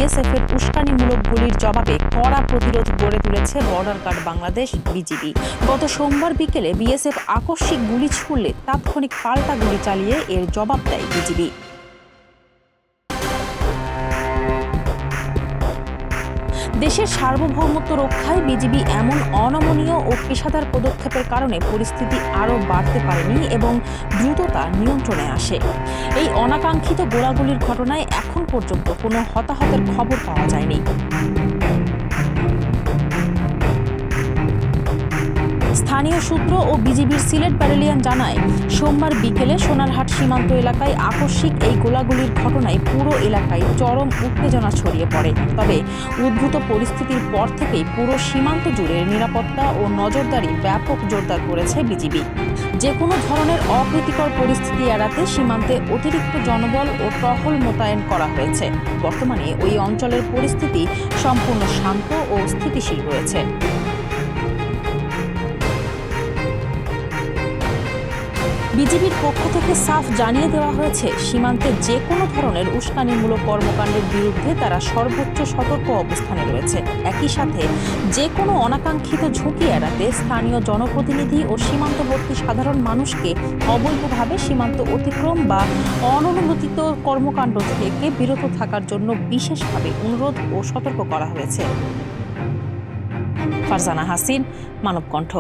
BSF এর উস্কানিমূলক গুলির জবাবে কড়া প্রতিরোধ গড়ে তুলেছে বর্ডার গার্ড বাংলাদেশ বিজিবি। গত সোমবার বিকেলে বিএসএফ আকস্মিক গুলি ছুড়লে তাৎক্ষণিক পাল্টা গুলি চালিয়ে এর জবাব দেয় বিজিবি। দেশের সার্বভৌমত্ব রক্ষায় বিজিবি এমন অনমনীয় ও পেশাদার পদক্ষেপের কারণে পরিস্থিতি আরও বাড়তে পারেনি এবং দ্রুততা নিয়ন্ত্রণে আসে। এই অনাকাঙ্ক্ষিত গোলাগুলির ঘটনায় এখন পর্যন্ত কোনো হতাহতের খবর পাওয়া যায়নি। স্থানীয় সূত্র ও বিজিবির সিলেট ব্যাটালিয়ন জানায়, সোমবার বিকেলে সোনারহাট সীমান্ত এলাকায় আকস্মিক এই গোলাগুলির ঘটনায় পুরো এলাকায় চরম উত্তেজনা ছড়িয়ে পড়ে। তবে উদ্ভূত পরিস্থিতির পর থেকেই পুরো সীমান্ত জুড়ে নিরাপত্তা ও নজরদারি ব্যাপক জোরদার করেছে বিজিবি। যে কোনো ধরনের অপ্রীতিকর পরিস্থিতি এড়াতে সীমান্তে অতিরিক্ত জনবল ও টহল মোতায়েন করা হয়েছে। বর্তমানে ওই অঞ্চলের পরিস্থিতি সম্পূর্ণ শান্ত ও স্থিতিশীল রয়েছে। বিজিবির পক্ষ থেকে সাফ জানিয়ে দেওয়া হয়েছে, সীমান্তে যে কোনো ধরনের উস্কানিমূলক কর্মকাণ্ডের বিরুদ্ধে তারা সর্বোচ্চ সতর্ক অবস্থানে রয়েছে। একই সাথে যে কোনো অনাকাঙ্ক্ষিত ঝুঁকি এড়াতে স্থানীয় জনপ্রতিনিধি ও সীমান্তবর্তী সাধারণ মানুষকে অবৈধভাবে সীমান্ত অতিক্রম বা অননুমোদিত কর্মকাণ্ড থেকে বিরত থাকার জন্য বিশেষভাবে অনুরোধ ও সতর্ক করা হয়েছে। ফারজানা হাসিন, মানবকণ্ঠ।